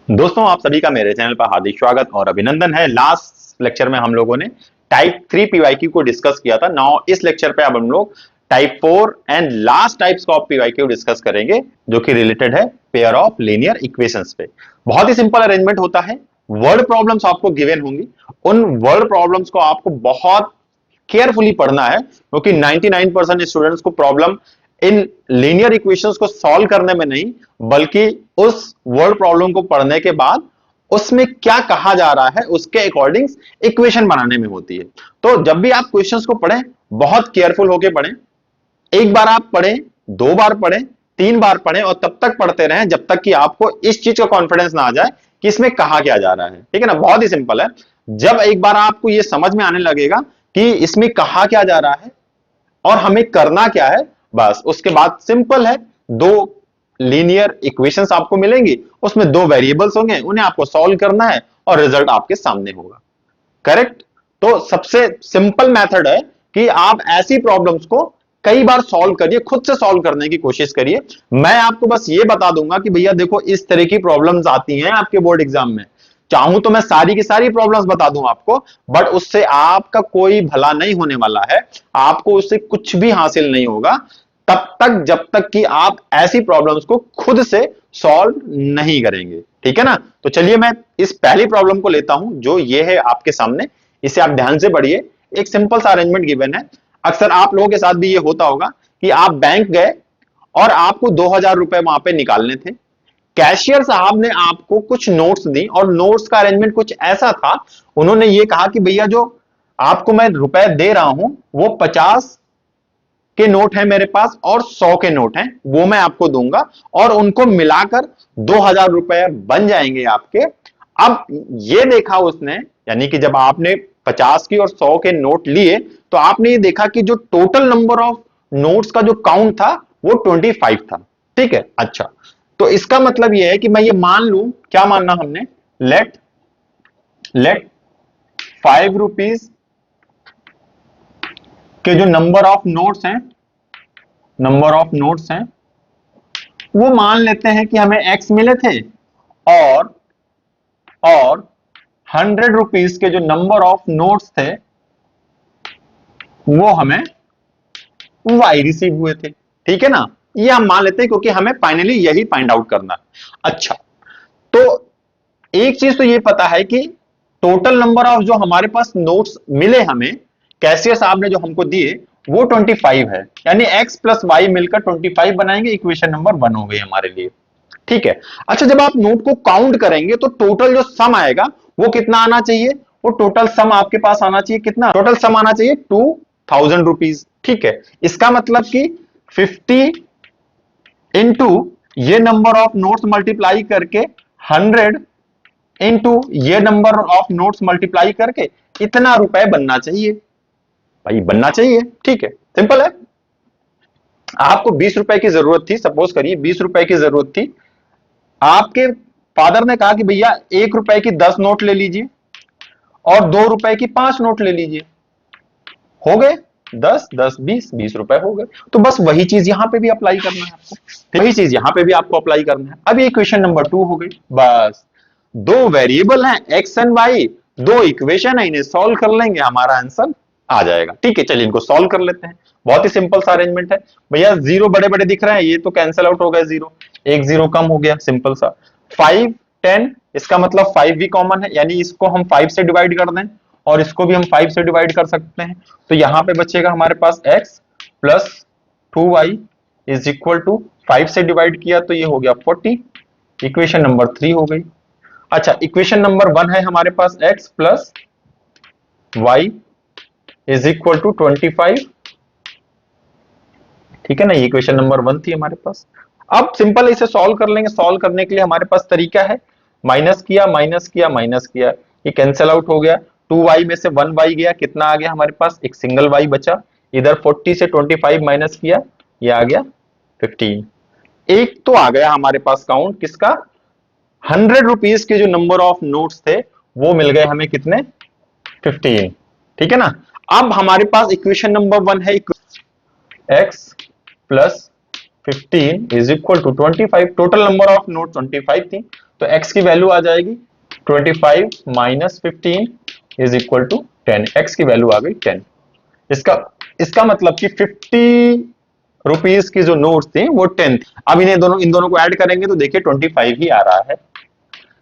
दोस्तों आप सभी का मेरे चैनल पर हार्दिक स्वागत और अभिनंदन है। लास्ट लेक्चर में हम लोगों ने टाइप 3 पीवाईक्यू को डिस्कस किया था। नाउ इस लेक्चर पे अब हम लोग type 4 and last types of PYQ discuss करेंगे, जो कि रिलेटेड है पेयर ऑफ लीनियर इक्वेशंस पे। बहुत ही सिंपल अरेंजमेंट होता है। वर्ड प्रॉब्लम्स आपको गिवन होंगी, उन वर्ड प्रॉब्लम्स को आपको बहुत केयरफुली पढ़ना है, क्योंकि 99% स्टूडेंट्स को प्रॉब्लम इन लीनियर इक्वेशंस को सॉल्व करने में नहीं, बल्कि उस वर्ड प्रॉब्लम को पढ़ने के बाद उसमें क्या कहा जा रहा है उसके अकॉर्डिंग इक्वेशन बनाने में होती है। तो जब भी आप क्वेश्चंस को पढ़ें, बहुत केयरफुल होकर पढ़ें। एक बार आप पढ़ें, दो बार पढ़ें, तीन बार पढ़ें और तब तक पढ़ते रहें जब तक कि आपको इस चीज का कॉन्फिडेंस ना आ जाए कि इसमें कहा क्या जा रहा है। ठीक है ना, बहुत ही सिंपल है। जब एक बार आपको यह समझ में आने लगेगा कि इसमें कहा क्या जा रहा है और हमें करना क्या है, बस उसके बाद सिंपल है। दो लीनियर इक्वेशंस आपको मिलेंगी, उसमें दो वेरिएबल्स होंगे, उन्हें आपको सॉल्व करना है और रिजल्ट आपके सामने होगा। करेक्ट। तो सबसे सिंपल मेथड है कि आप ऐसी प्रॉब्लम्स को कई बार सॉल्व करिए, खुद से सॉल्व करने की कोशिश करिए। मैं आपको बस ये बता दूंगा कि भैया देखो, इस तरह की प्रॉब्लम्स आती हैं आपके बोर्ड एग्जाम में। चाहूं तो मैं सारी की सारी प्रॉब्लम्स बता दूं आपको, बट उससे आपका कोई भला नहीं होने वाला है, आपको उससे कुछ भी हासिल नहीं होगा तब तक जब तक कि आप ऐसी प्रॉब्लम्स को खुद से सॉल्व नहीं करेंगे। ठीक है ना। तो चलिए मैं इस पहली प्रॉब्लम को लेता हूं, जो ये है आपके सामने। इसे आप ध्यान से पढ़िए। एक सिंपल सा अरेंजमेंट गिवन है। अक्सर आप लोगों के साथ भी ये होता होगा कि आप बैंक गए और आपको 2000 रुपए वहां पे निकालने थे। कैशियर साहब ने आपको कुछ नोट्स दी और नोट्स का अरेंजमेंट कुछ ऐसा था, उन्होंने ये कहा कि भैया जो आपको मैं रुपए दे रहा हूं वो 50 के नोट है मेरे पास और 100 के नोट हैं, वो मैं आपको दूंगा और उनको मिलाकर 2000 रुपए बन जाएंगे आपके। अब ये देखा उसने, यानी कि जब आपने 50 की और 100 के नोट लिए तो आपने ये देखा कि जो टोटल नंबर ऑफ नोट्स का जो काउंट था वो 25 था। ठीक है। अच्छा, तो इसका मतलब यह है कि मैं ये मान लूं, क्या मानना हमने, लेट लेट 5 रुपीज के जो नंबर ऑफ नोट्स हैं वो मान लेते हैं कि हमें एक्स मिले थे, और 100 रुपीज के जो नंबर ऑफ नोट्स थे वो हमें वाई रिसीव हुए थे। ठीक है ना, ये हम मान लेते हैं क्योंकि हमें फाइनली यही फाइंड आउट करना है। अच्छा, तो एक चीज तो ये पता है कि टोटल नंबर ऑफ जो हमारे पास नोट्स मिले हमें, कैशियर साहब ने जो हमको दिए वो 25 है, यानी एक्स प्लस वाई मिलकर 25 बनाएंगे। इक्वेशन नंबर 1 हो गई हमारे लिए। ठीक है। अच्छा, जब आप नोट को काउंट करेंगे तो टोटल जो सम आएगा वो कितना आना चाहिए, वो टोटल सम आपके पास आना चाहिए कितना, टोटल सम आना चाहिए 2000 रुपीज। ठीक है। इसका मतलब कि 50 इंटू ये नंबर ऑफ नोट्स मल्टीप्लाई करके 100 इंटू ये नंबर ऑफ नोट्स मल्टीप्लाई करके इतना रुपए बनना चाहिए। भाई बनना चाहिए। ठीक है, सिंपल है। आपको 20 रुपए की जरूरत थी, सपोज करिए 20 रुपए की जरूरत थी। आपके फादर ने कहा कि भैया 1 रुपए की 10 नोट ले लीजिए और 2 रुपए की 5 नोट ले लीजिए। हो गए 10 10 20 20 रुपए हो गए। तो बस वही चीज यहां पे भी अप्लाई करना है आपको, वही चीज यहां पे भी आपको अप्लाई करना है। अब ये इक्वेशन नंबर 2 हो गई। बस दो वेरिएबल हैं एक्स एंड वाई, दो इक्वेशन है, इन्हें सॉल्व कर लेंगे, हमारा आंसर आ जाएगा। ठीक है, चलिए इनको सॉल्व कर लेते हैं। बहुत ही सिंपल सा अरेंजमेंट है। भैया जीरो बड़े बड़े दिख रहे हैं, ये तो कैंसिल आउट हो गए, जीरो एक जीरो कम हो गया, सिंपल सा। 5 10, इसका मतलब 5 भी कॉमन है, यानी इसको हम 5 से डिवाइड कर दें और इसको भी हम 5 से डिवाइड कर सकते हैं। तो यहां पे बचेगा हमारे पास x plus 2y is equal to 5 से डिवाइड किया तो ये हो गया 40। इक्वेशन नंबर 3 हो गई। अच्छा, इक्वेशन नंबर 1 है हमारे पास x plus y is equal to 25। ठीक है ना, ये इक्वेशन नंबर 1 थी हमारे पास। अब सिंपल इसे सॉल्व कर लेंगे। सॉल्व करने के लिए हमारे पास तरीका है, माइनस किया माइनस किया माइनस किया, ये कैंसिल आउट हो गया। 2y में से 1y गया, कितना आ गया हमारे पास, एक सिंगल y बचा। इधर 40 से 25 माइनस किया, ये आ गया 15। एक तो आ गया हमारे पास काउंट किसका, 100 रुपीज के जो नंबर ऑफ नोट्स थे वो मिल गए हमें कितने, 15। ठीक है ना। अब हमारे पास इक्वेशन नंबर 1 है, x plus 15 is equal to 25। Total number of note 25 थी, तो x की वैल्यू आ जाएगी 25 minus 15 is equal to 10। x की वैल्यू आ गई 10। इसका इसका मतलब कि 50 रुपीस की जो नोट्स थी वो 10। अब इन दोनों को ऐड करेंगे तो देखिए 25 ही आ रहा है।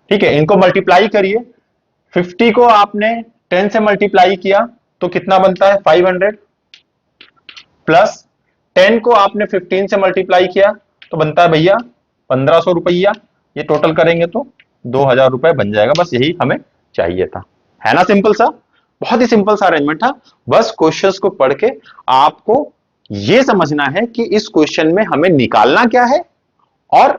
ठीक है, इनको मल्टीप्लाई करिए। 50 को आपने 10 से मल्टीप्लाई किया तो कितना बनता है 500, प्लस 10 को आपने 15 से मल्टीप्लाई किया तो बनता है भैया 1500 रुपया। ये टोटल करेंगे तो 2000 रुपए बन जाएगा। बस यही हमें चाहिए था, है ना? सिंपल सा, बहुत ही सिंपल सा अरेंजमेंट था। बस क्वेश्चंस को पढ़ के आपको यह समझना है कि इस क्वेश्चन में हमें निकालना क्या है और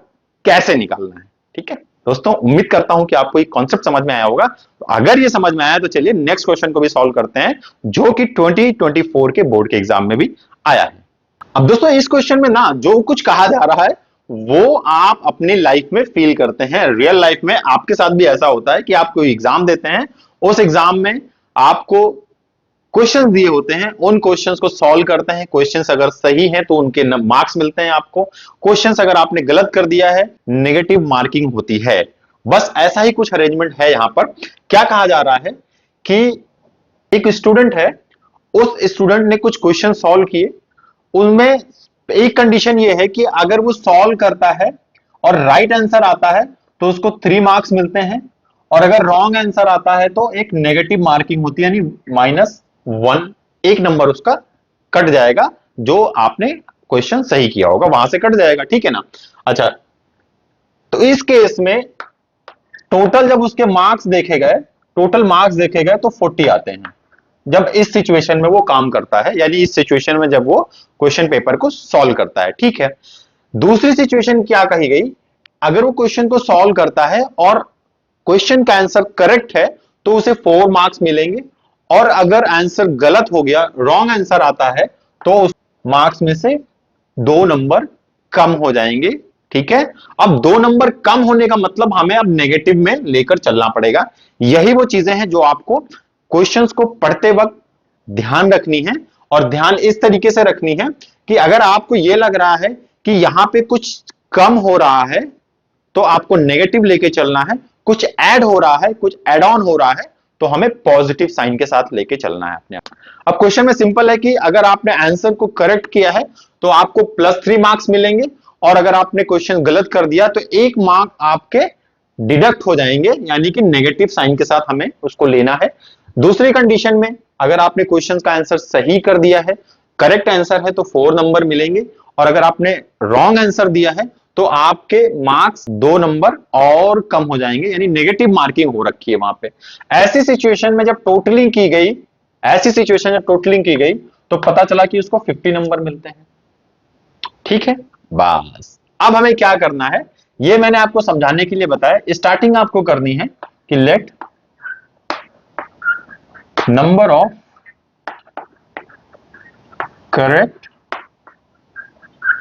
कैसे निकालना है। ठीक है दोस्तों, उम्मीद करता हूं कि आपको ये कॉन्सेप्ट समझ में आया होगा। तो अगर ये समझ में आया तो चलिए नेक्स्ट क्वेश्चन को भी सॉल्व करते हैं, जो कि 2024 के बोर्ड के एग्जाम में भी आया है। अब दोस्तों इस क्वेश्चन में ना जो कुछ कहा जा रहा है वो आप अपनी लाइफ में फील करते हैं। रियल लाइफ में आपके साथ भी ऐसा होता है कि आप कोई एग्जाम देते हैं, उस एग्जाम में आपको क्वेश्चंस दिए होते हैं, उन क्वेश्चंस को सॉल्व करते हैं। क्वेश्चंस अगर सही हैं तो उनके मार्क्स मिलते हैं आपको। क्वेश्चंस अगर आपने गलत कर दिया है, नेगेटिव मार्किंग होती है। बस ऐसा ही कुछ अरेंजमेंट है यहां पर। क्या कहा जा रहा है कि एक स्टूडेंट है, उस स्टूडेंट ने कुछ क्वेश्चन सॉल्व किए, उनमें एक कंडीशन ये है कि अगर वो सॉल्व करता है और राइट आंसर आता है तो उसको 3 मार्क्स मिलते हैं, और अगर रॉन्ग आंसर आता है तो एक नेगेटिव मार्किंग होती है, यानी -1, एक नंबर उसका कट जाएगा। जो आपने क्वेश्चन सही किया होगा वहां से कट जाएगा। ठीक है ना? अच्छा, तो इस केस में टोटल जब उसके मार्क्स देखे गए, टोटल मार्क्स देखे गए तो 40 आते हैं जब इस सिचुएशन में वो काम करता है, यानी इस सिचुएशन में जब वो क्वेश्चन पेपर को सॉल्व करता है। ठीक है, दूसरी सिचुएशन क्या कही गई? अगर वो क्वेश्चन को सॉल्व करता है और क्वेश्चन का आंसर करेक्ट है तो उसे 4 मार्क्स मिलेंगे, और अगर आंसर गलत हो गया, रॉन्ग आंसर आता है, तो उस मार्क्स में से 2 नंबर कम हो जाएंगे। ठीक है, अब 2 नंबर कम होने का मतलब हमें अब नेगेटिव में लेकर चलना पड़ेगा। यही वो चीजें हैं जो आपको क्वेश्चंस को पढ़ते वक्त ध्यान रखनी है, और ध्यान इस तरीके से रखनी है कि अगर आपको यह लग रहा है कि यहां पे कुछ कम हो रहा है तो आपको नेगेटिव लेके चलना है, कुछ ऐड हो रहा है, कुछ एड ऑन हो रहा है तो हमें पॉजिटिव साइन के साथ लेके चलना है अपने आप। अब क्वेश्चन में सिंपल है कि अगर आपने आंसर को करेक्ट किया है तो आपको +3 मार्क्स मिलेंगे, और अगर आपने क्वेश्चन गलत कर दिया तो 1 मार्क आपके डिडक्ट हो जाएंगे, यानी कि नेगेटिव साइन के साथ हमें उसको लेना है। दूसरी कंडीशन में अगर आपने क्वेश्चन का आंसर सही कर दिया है, करेक्ट आंसर है, तो 4 नंबर मिलेंगे, और अगर आपने रॉन्ग आंसर दिया है तो आपके मार्क्स 2 नंबर और कम हो जाएंगे, यानी नेगेटिव मार्किंग हो रखी है वहां पे। ऐसी सिचुएशन में जब टोटलिंग की गई, ऐसी सिचुएशन जब टोटलिंग की गई तो पता चला कि उसको 50 नंबर मिलते हैं। ठीक है, बस अब हमें क्या करना है ये मैंने आपको समझाने के लिए बताया। स्टार्टिंग आपको करनी है कि let number of correct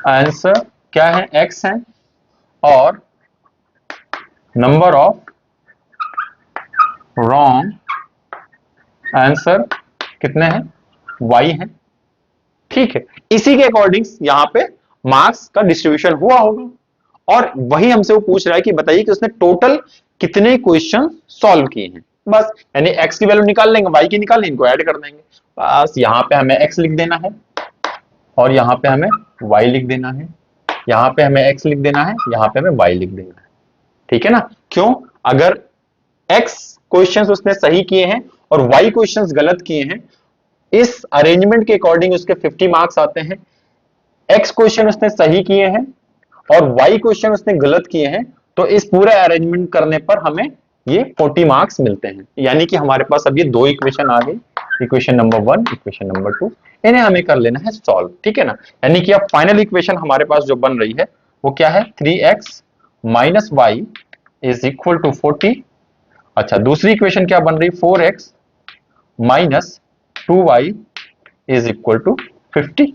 answer क्या है, x है, और नंबर ऑफ रॉन्ग आंसर कितने हैं, y है। ठीक है, इसी के अकॉर्डिंग यहां पे मार्क्स का डिस्ट्रीब्यूशन हुआ होगा, और वही हमसे वो पूछ रहा है कि बताइए कि उसने टोटल कितने क्वेश्चन सॉल्व किए हैं। बस, यानी x की वैल्यू निकाल लेंगे, y की निकाल लेंगे, इनको ऐड कर देंगे। बस यहां पे हमें x लिख देना है, और यहां पे हमें y लिख देना है, यहां पे हमें x लिख देना है, यहां पे हमें y लिख देना है। ठीक है ना? क्यों? अगर x क्वेश्चंस उसने सही किए हैं और y क्वेश्चंस गलत किए हैं, इस अरेंजमेंट के अकॉर्डिंग उसके 50 मार्क्स आते हैं। x क्वेश्चन उसने सही किए हैं और y क्वेश्चन उसने गलत किए हैं, तो इस पूरे अरेंजमेंट करने पर हमें ये 40 मार्क्स मिलते हैं। यानी कि हमारे पास अब ये 2 इक्वेशन आ गई, इक्वेशन नंबर 1, इक्वेशन नंबर 2, इन्हें हमें कर लेना है सॉल्व। ठीक है ना? यानी कि अब फाइनल इक्वेशन हमारे पास जो बन रही है वो क्या है, 3x minus y is equal to 40। अच्छा, दूसरी इक्वेशन क्या बन रही, 4x minus 2y is equal to 50।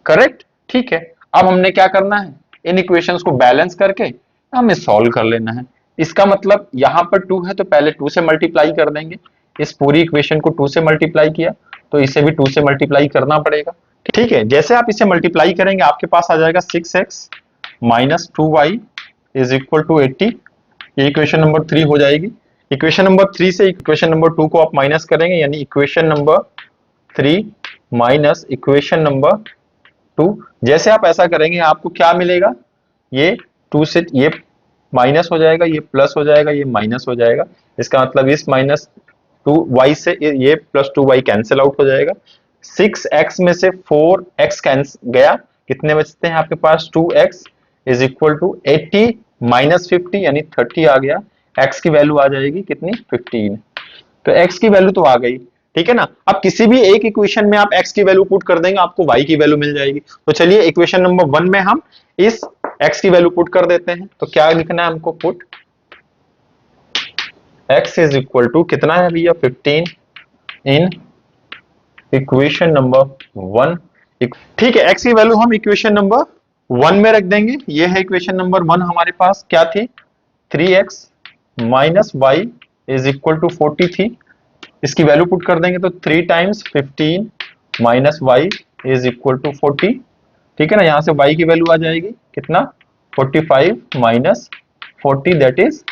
Correct? ठीक है, अब हमने क्या करना है, इन इक्वेशंस को बैलेंस करके हमें सॉल्व कर लेना है। इसका मतलब यहां पर 2 है तो पहले 2 से मल्टीप्लाई कर देंगे। इस पूरी इक्वेशन को 2 से मल्टीप्लाई किया तो इसे भी 2 से मल्टीप्लाई करना पड़ेगा। ठीक है, जैसे आप इसे मल्टीप्लाई करेंगे आपके पास आ जाएगा 6x minus 2y is equal to 80। ये इक्वेशन नंबर 3 हो जाएगी। इक्वेशन नंबर 3 से इक्वेशन नंबर 2 को आप माइनस करेंगे, यानी equation number 3 minus equation number 2। जैसे आप ऐसा करेंगे आपको क्या मिलेगा, ये 2 से ये माइनस हो जाएगा, ये प्लस हो जाएगा, ये माइनस हो जाएगा। इसका मतलब इस माइनस 2y से ये प्लस 2y कैंसिल आउट हो जाएगा। 6x में से 4x कैंसिल गया, कितने बचते हैं आपके पास, 2x is equal to 80 minus 50 यानी 30 आ गया। x की वैल्यू आ जाएगी कितनी, 15। तो x की वैल्यू तो आ गई, ठीक है ना। अब किसी भी एक इक्वेशन में आप x की वैल्यू पुट कर देंगे, आपको y की वैल्यू मिल जाएगी। तो चलिए इक्वेशन नंबर 1 में हम इस x की वैल्यू पुट कर देते हैं। तो क्या लिखना है हमको, put x is equal to कितना है भैया, 15 इन इक्वेशन नंबर 1। ठीक है, x की वैल्यू हम इक्वेशन नंबर 1 में रख देंगे। ये है इक्वेशन नंबर 1 हमारे पास, क्या थी, 3x minus y is equal to 40 थी। इसकी वैल्यू पुट कर देंगे तो 3 times 15 minus y is equal to 40, ठीक है ना। यहां से y की वैल्यू आ जाएगी कितना, 45 माइनस 40 दैट इज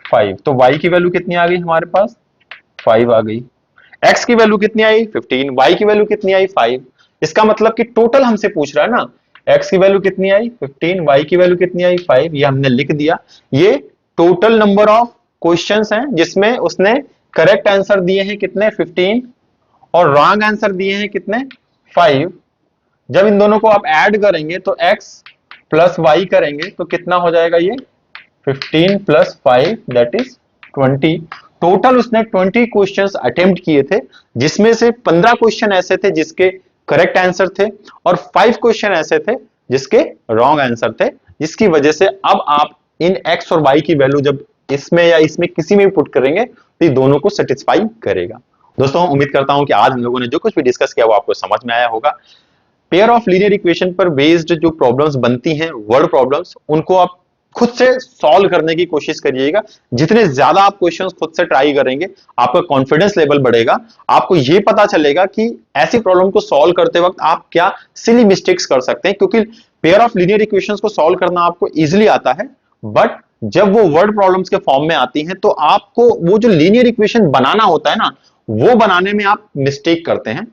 5। तो y की वैल्यू कितनी आ गई हमारे पास, 5 आ गई। x की वैल्यू कितनी आई, 15, y की वैल्यू कितनी आई, 5। इसका मतलब कि टोटल हमसे पूछ रहा है ना, x की वैल्यू कितनी आई 15, y की वैल्यू कितनी आई 5, ये हमने लिख दिया। ये टोटल नंबर ऑफ क्वेश्चंस हैं जिसमें उसने करेक्ट आंसर दिए हैं कितने, 15, और रॉन्ग आंसर दिए हैं कितने, 5। जब इन दोनों को आप ऐड करेंगे तो x प्लस वाई करेंगे तो कितना हो जाएगा, ये 15 प्लस 5 दैट इज 20। टोटल उसने 20 क्वेश्चंस अटेम्प्ट किए थे, जिसमें से 15 क्वेश्चन ऐसे थे जिसके करेक्ट आंसर थे और 5 क्वेश्चन ऐसे थे जिसके रॉन्ग आंसर थे। जिसकी वजह से अब आप इन x और y की वैल्यू जब इसमें या इसमें किसी में भी पुट करेंगे तो ये दोनों को सेटिस्फाई करेगा। दोस्तों उम्मीद करता हूं कि आज हम लोगों ने जो कुछ भी डिस्कस किया वो आपको समझ में आया होगा। पेयर ऑफ लीनियर इक्वेशन पर बेस्ड जो प्रॉब्लम्स बनती हैं, वर्ड प्रॉब्लम्स, उनको आप खुद से सॉल्व करने की कोशिश करिएगा। जितने ज्यादा आप क्वेश्चंस खुद से ट्राई करेंगे, आपका कॉन्फिडेंस लेवल बढ़ेगा। आपको यह पता चलेगा कि ऐसी प्रॉब्लम को सॉल्व करते वक्त आप क्या सिली मिस्टेक्स कर सकते हैं, क्योंकि पेयर ऑफ लीनियर इक्वेशंस को सॉल्व करना आपको इजीली आता है, बट जब वो वर्ड प्रॉब्लम्स के फॉर्म में आती हैं तो आपको वो जो लीनियर इक्वेशन बनाना होता है ना, वो बनाने में आप मिस्टेक करते हैं।